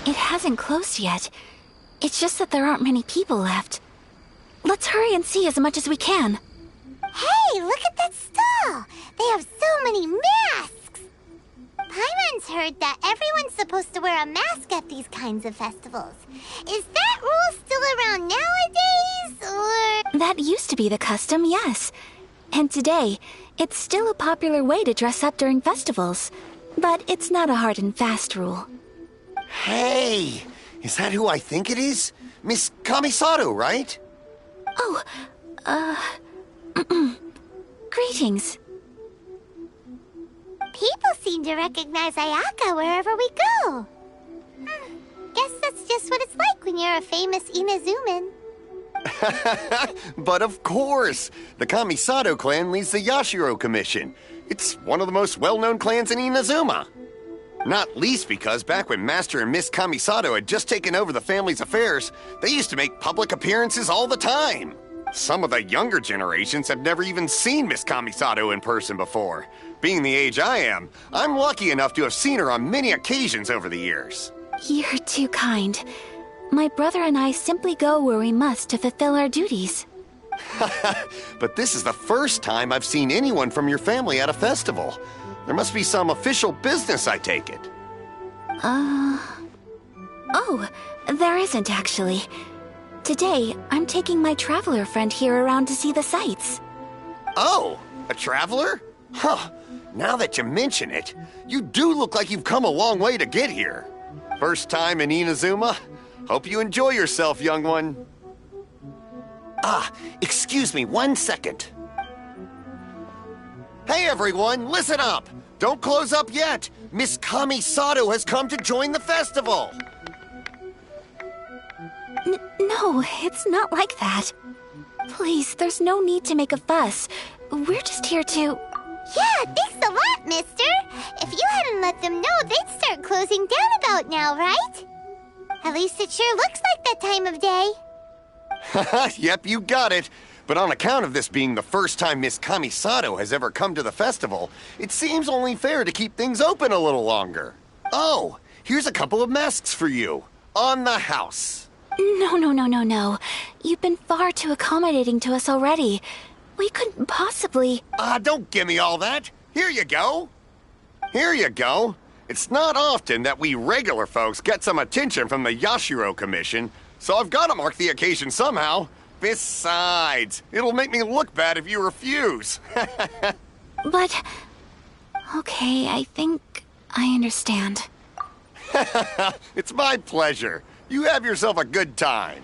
[SPEAKER 3] It hasn't closed yet. It's just that there aren't many people left. Let's hurry and see as much as we can.
[SPEAKER 2] Hey, look at that stall! They have so many masks! Paimon's heard that everyone's supposed to wear a mask at these kinds of festivals. Is that rule still around nowadays, or...?
[SPEAKER 3] That used to be the custom, yes. And today, it's still a popular way to dress up during festivals. But it's not a hard and fast rule.
[SPEAKER 8] Hey! Is that who I think it is? Miss Kamisato, right?
[SPEAKER 3] Oh, greetings.
[SPEAKER 2] People seem to recognize Ayaka wherever we go. guess that's just what it's like when you're a famous Inazuman.
[SPEAKER 8] But of course! The Kamisato clan leads the Yashiro Commission. It's one of the most well-known clans in Inazuma. Not least because back when Master and Miss Kamisato had just taken over the family's affairs, they used to make public appearances all the time. Some of the younger generations have never even seen Miss Kamisato in person before. Being the age I am, I'm lucky enough to have seen her on many occasions over the years.
[SPEAKER 3] You're too kind. My brother and I simply go where we must to fulfill our duties.
[SPEAKER 8] But this is the first time I've seen anyone from your family at a festival. There must be some official business, I take it.
[SPEAKER 3] Oh, there isn't actually. Today, I'm taking my traveler friend here around to see the sights.
[SPEAKER 8] Oh, a traveler? Huh. Now that you mention it, you do look like you've come a long way to get here. First time in Inazuma? Hope you enjoy yourself, young one. Excuse me 1 second. Hey everyone, listen up! Don't close up yet! Miss Kamisato has come to join the festival!
[SPEAKER 3] No, it's not like that. Please, there's no need to make a fuss. We're just here to...
[SPEAKER 2] Yeah, thanks a lot, mister. If you hadn't let them know, they'd start closing down about now, right? At least it sure looks like that time of day.
[SPEAKER 8] Yep, you got it. But on account of this being the first time Miss Kamisato has ever come to the festival, it seems only fair to keep things open a little longer. Oh, here's a couple of masks for you. On the house.
[SPEAKER 3] No. You've been far too accommodating to us already. We couldn't possibly...
[SPEAKER 8] Don't give me all that. Here you go. Here you go. It's not often that we regular folks get some attention from the Yashiro Commission, so I've got to mark the occasion somehow. Besides, it'll make me look bad if you refuse.
[SPEAKER 3] But... Okay, I think I understand.
[SPEAKER 8] It's my pleasure. You have yourself a good time.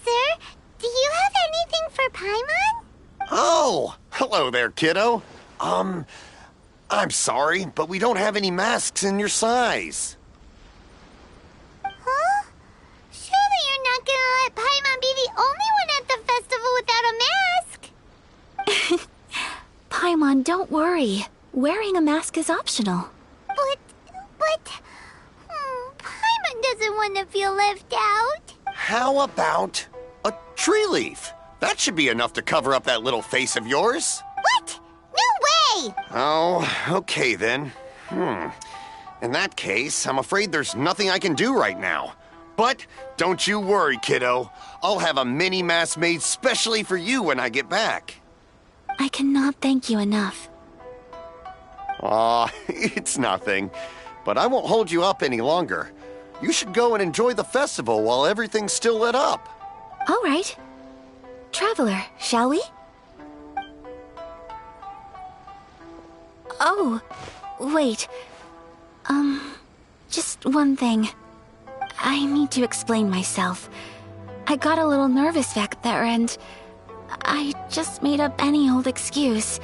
[SPEAKER 2] Sir, do you have anything for Paimon?
[SPEAKER 8] Oh, hello there, kiddo. I'm sorry, but we don't have any masks in your size.
[SPEAKER 2] Huh? Surely you're not gonna let Paimon be the only one at the festival without a mask?
[SPEAKER 3] Paimon, don't worry. Wearing a mask is optional.
[SPEAKER 2] But... Paimon doesn't want to feel left out.
[SPEAKER 8] How about a tree leaf? That should be enough to cover up that little face of yours.
[SPEAKER 2] What? No way!
[SPEAKER 8] Oh, okay then. In that case, I'm afraid there's nothing I can do right now. But don't you worry, kiddo. I'll have a mini mask made specially for you when I get back.
[SPEAKER 3] I cannot thank you enough.
[SPEAKER 8] Aw, it's nothing. But I won't hold you up any longer. You should go and enjoy the festival while everything's still lit up.
[SPEAKER 3] All right. Traveler, shall we? Oh, wait. Just one thing. I need to explain myself. I got a little nervous back there and I just made up any old excuse.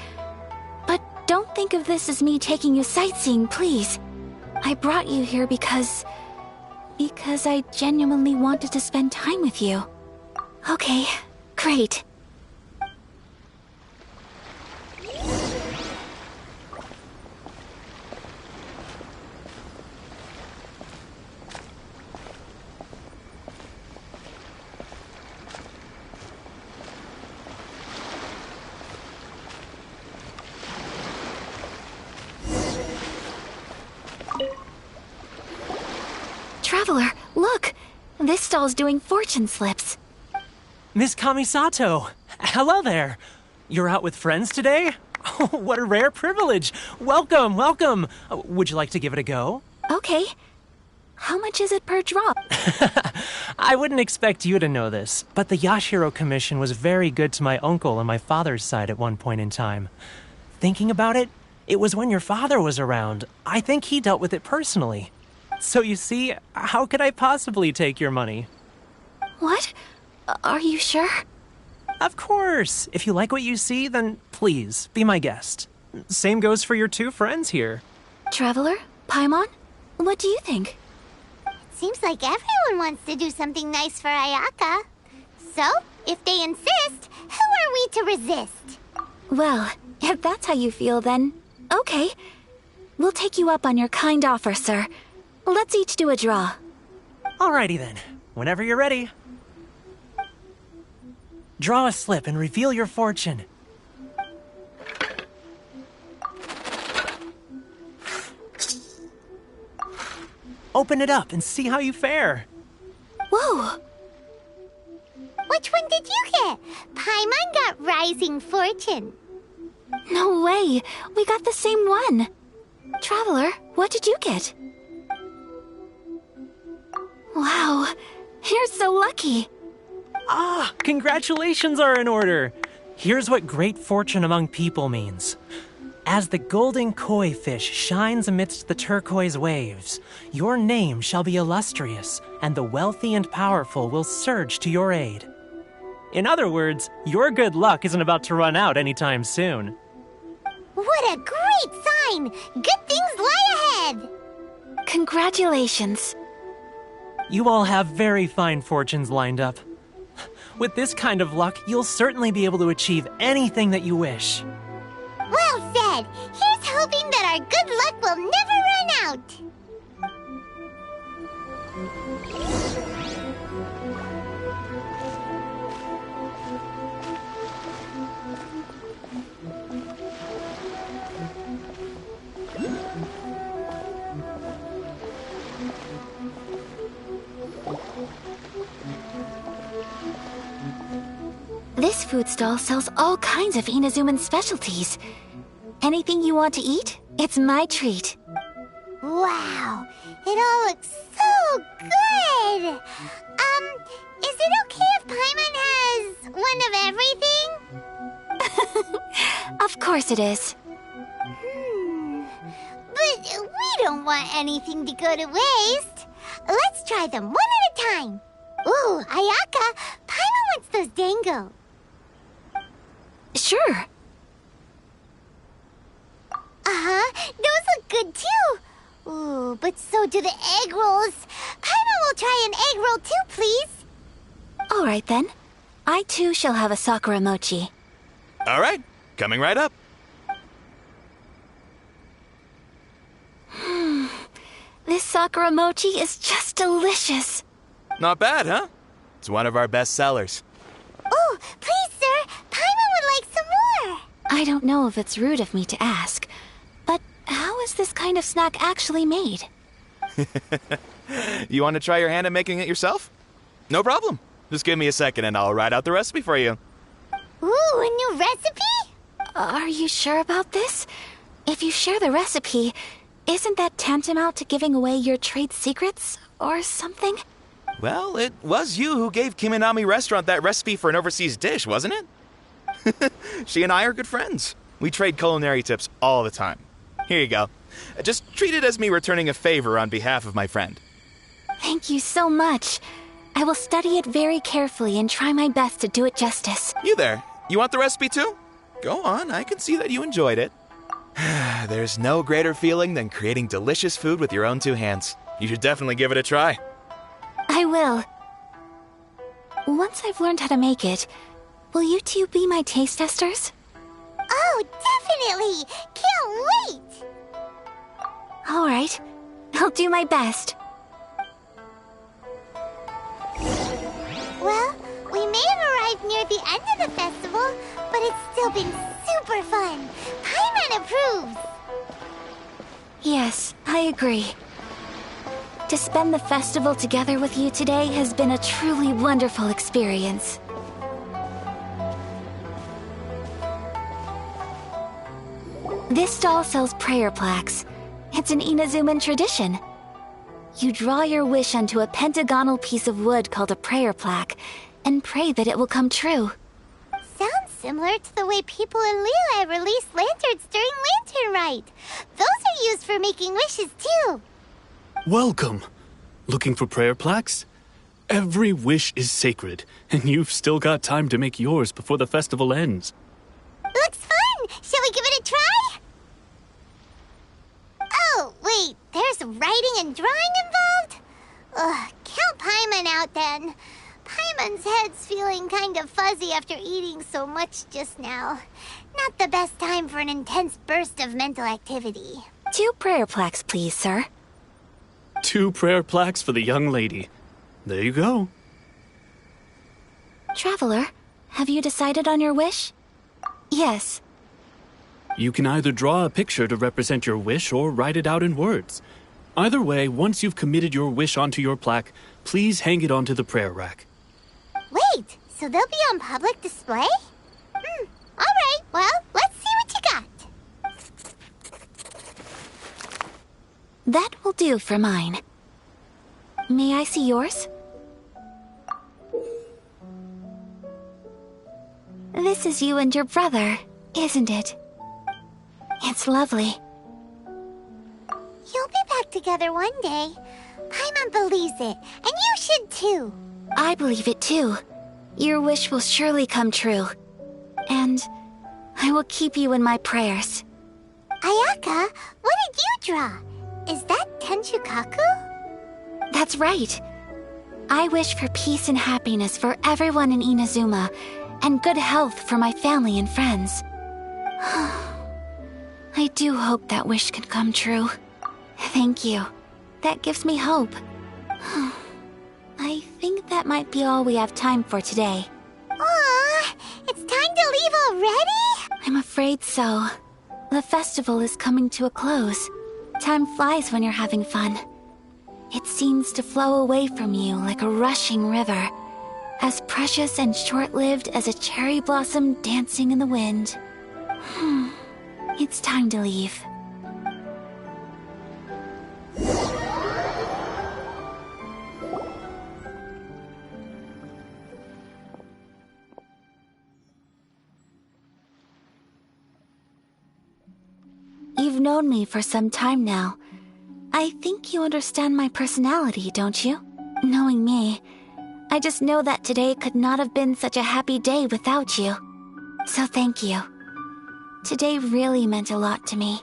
[SPEAKER 3] But don't think of this as me taking you sightseeing, please. I brought you here because I genuinely wanted to spend time with you. Okay, great. Traveler, look! This stall's doing fortune slips.
[SPEAKER 9] Miss Kamisato! Hello there! You're out with friends today? Oh, what a rare privilege! Welcome, welcome! Would you like to give it a go?
[SPEAKER 3] Okay. How much is it per drop?
[SPEAKER 9] I wouldn't expect you to know this, but the Yashiro Commission was very good to my uncle on my father's side at one point in time. Thinking about it, it was when your father was around. I think he dealt with it personally. So you see, how could I possibly take your money?
[SPEAKER 3] What? Are you sure?
[SPEAKER 9] Of course. If you like what you see, then please, be my guest. Same goes for your two friends here.
[SPEAKER 3] Traveler? Paimon? What do you think?
[SPEAKER 2] It Seems like everyone wants to do something nice for Ayaka. So, if they insist, who are we to resist?
[SPEAKER 3] Well, if that's how you feel, then okay. We'll take you up on your kind offer, sir. Let's each do a draw.
[SPEAKER 9] Alrighty then. Whenever you're ready. Draw a slip and reveal your fortune. Open it up and see how you fare.
[SPEAKER 3] Whoa!
[SPEAKER 2] Which one did you get? Paimon got Rising Fortune.
[SPEAKER 3] No way! We got the same one! Traveler, what did you get? Wow, you're so lucky!
[SPEAKER 9] Ah, congratulations are in order! Here's what great fortune among people means. As the golden koi fish shines amidst the turquoise waves, your name shall be illustrious, and the wealthy and powerful will surge to your aid. In other words, your good luck isn't about to run out anytime soon.
[SPEAKER 2] What a great sign! Good things lie ahead!
[SPEAKER 3] Congratulations.
[SPEAKER 9] You all have very fine fortunes lined up. With this kind of luck, you'll certainly be able to achieve anything that you wish.
[SPEAKER 2] Well said! Here's hoping that our good luck will never run out!
[SPEAKER 3] This food stall sells all kinds of Inazuman specialties. Anything you want to eat, it's my treat.
[SPEAKER 2] Wow! It all looks so good! Is it okay if Paimon has one of everything?
[SPEAKER 3] Of course it is.
[SPEAKER 2] But we don't want anything to go to waste. Let's try them one at a time. Ooh, Ayaka, Paimon wants those dango.
[SPEAKER 3] Sure.
[SPEAKER 2] Those look good too. Ooh, but so do the egg rolls. Paimon will try an egg roll too, please.
[SPEAKER 3] All right then. I too shall have a sakura mochi.
[SPEAKER 10] All right, coming right up.
[SPEAKER 3] This sakura mochi is just delicious.
[SPEAKER 10] Not bad, huh? It's one of our best sellers.
[SPEAKER 2] Oh, please, sir. Paimon would like some more.
[SPEAKER 3] I don't know if it's rude of me to ask, but how is this kind of snack actually made?
[SPEAKER 10] You want to try your hand at making it yourself? No problem. Just give me a second and I'll write out the recipe for you.
[SPEAKER 2] Ooh, a new recipe?
[SPEAKER 3] Are you sure about this? If you share the recipe, isn't that tantamount to giving away your trade secrets or something?
[SPEAKER 10] Well, it was you who gave Kiminami Restaurant that recipe for an overseas dish, wasn't it? She and I are good friends. We trade culinary tips all the time. Here you go. Just treat it as me returning a favor on behalf of my friend.
[SPEAKER 3] Thank you so much. I will study it very carefully and try my best to do it justice.
[SPEAKER 10] You there. You want the recipe too? Go on, I can see that you enjoyed it. There's no greater feeling than creating delicious food with your own two hands. You should definitely give it a try.
[SPEAKER 3] I will. Once I've learned how to make it, will you two be my taste testers?
[SPEAKER 2] Oh, definitely! Can't wait!
[SPEAKER 3] All right. I'll do my best.
[SPEAKER 2] Well, we may have arrived near the end of the festival, but it's still been super fun. Paimon approves!
[SPEAKER 3] Yes, I agree. To spend the festival together with you today has been a truly wonderful experience. This stall sells prayer plaques. It's an Inazuman tradition. You draw your wish onto a pentagonal piece of wood called a prayer plaque and pray that it will come true.
[SPEAKER 2] Sounds similar to the way people in Liyue release lanterns during Lantern Rite. Those are used for making wishes too.
[SPEAKER 11] Welcome. Looking for prayer plaques? Every wish is sacred, and you've still got time to make yours before the festival ends.
[SPEAKER 2] Looks fun! Shall we give it a try? Oh, wait, there's writing and drawing involved? Count Paimon out then. Paimon's head's feeling kind of fuzzy after eating so much just now. Not the best time for an intense burst of mental activity.
[SPEAKER 3] 2 prayer plaques, please, sir.
[SPEAKER 11] 2 prayer plaques for the young lady. There you go.
[SPEAKER 3] Traveler, have you decided on your wish? Yes.
[SPEAKER 11] You can either draw a picture to represent your wish or write it out in words. Either way, once you've committed your wish onto your plaque, please hang it onto the prayer rack.
[SPEAKER 2] Wait, so they'll be on public display? Alright, well, let's see what you got.
[SPEAKER 3] That will do for mine. May I see yours? This is you and your brother, isn't it? It's lovely.
[SPEAKER 2] You'll be back together one day. Paimon believes it, and you should too.
[SPEAKER 3] I believe it too. Your wish will surely come true. And I will keep you in my prayers.
[SPEAKER 2] Ayaka, what did you draw? Is that Tenchukaku?
[SPEAKER 3] That's right. I wish for peace and happiness for everyone in Inazuma, and good health for my family and friends. I do hope that wish can come true. Thank you. That gives me hope. I think that might be all we have time for today.
[SPEAKER 2] Aw, it's time to leave already?
[SPEAKER 3] I'm afraid so. The festival is coming to a close. Time flies when you're having fun. It seems to flow away from you like a rushing river, as precious and short-lived as a cherry blossom dancing in the wind. It's time to leave. You've known me for some time now. I think you understand my personality, don't you? Knowing me, I just know that today could not have been such a happy day without you. So thank you. Today really meant a lot to me.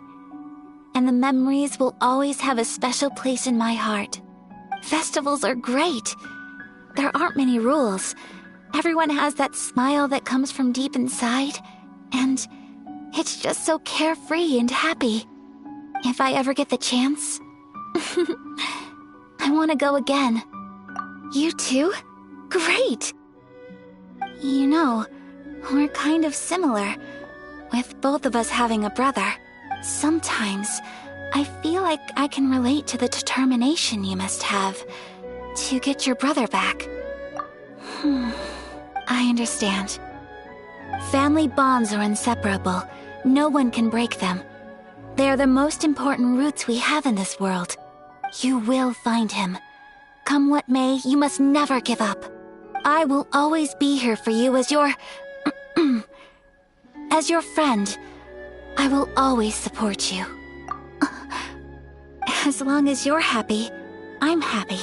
[SPEAKER 3] And the memories will always have a special place in my heart. Festivals are great. There aren't many rules. Everyone has that smile that comes from deep inside. And it's just so carefree and happy. If I ever get the chance, I want to go again. You too? Great! You know, we're kind of similar, with both of us having a brother. Sometimes, I feel like I can relate to the determination you must have to get your brother back. I understand. Family bonds are inseparable. No one can break them. They are the most important roots we have in this world. You will find him. Come what may, you must never give up. I will always be here for you as your... as your friend. I will always support you. As long as you're happy, I'm happy.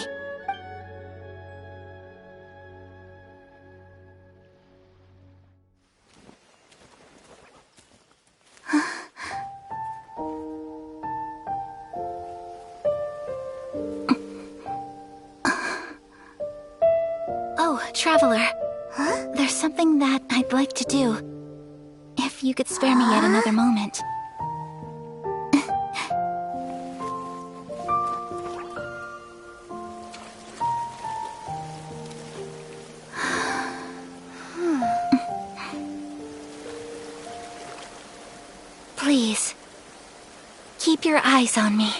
[SPEAKER 3] Oh, Traveler.
[SPEAKER 2] Huh?
[SPEAKER 3] There's something that I'd like to do. If you could spare me yet another moment. Please, keep your eyes on me.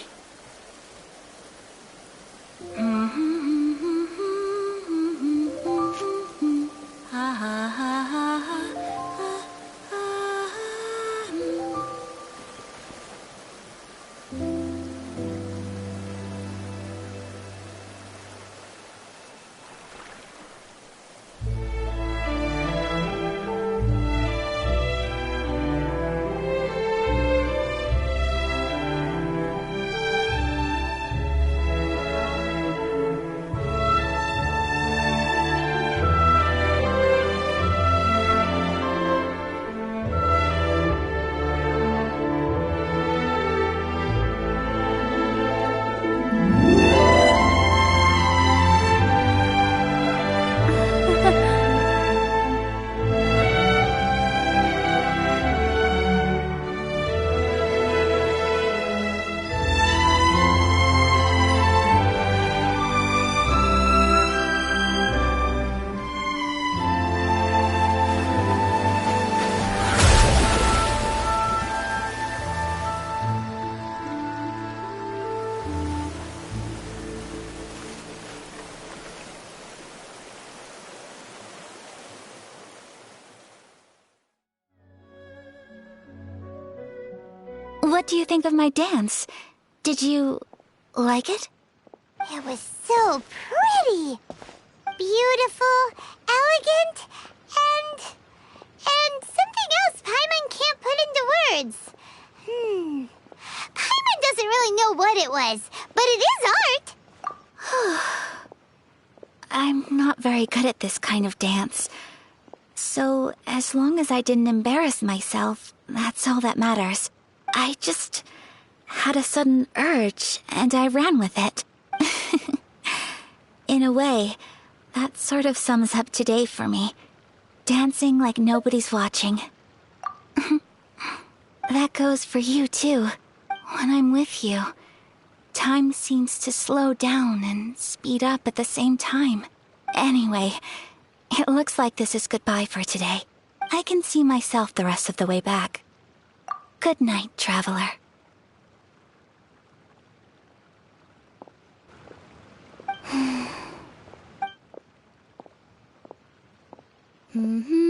[SPEAKER 3] What do you think of my dance? Did you like it?
[SPEAKER 2] It was so pretty. Beautiful, elegant, and something else Paimon can't put into words. Paimon doesn't really know what it was, but it is art.
[SPEAKER 3] I'm not very good at this kind of dance. So, as long as I didn't embarrass myself, that's all that matters. I just had a sudden urge, and I ran with it. In a way, that sort of sums up today for me. Dancing like nobody's watching. That goes for you, too. When I'm with you, time seems to slow down and speed up at the same time. Anyway, it looks like this is goodbye for today. I can see myself the rest of the way back. Good night, traveler.
[SPEAKER 6] Mm-hmm.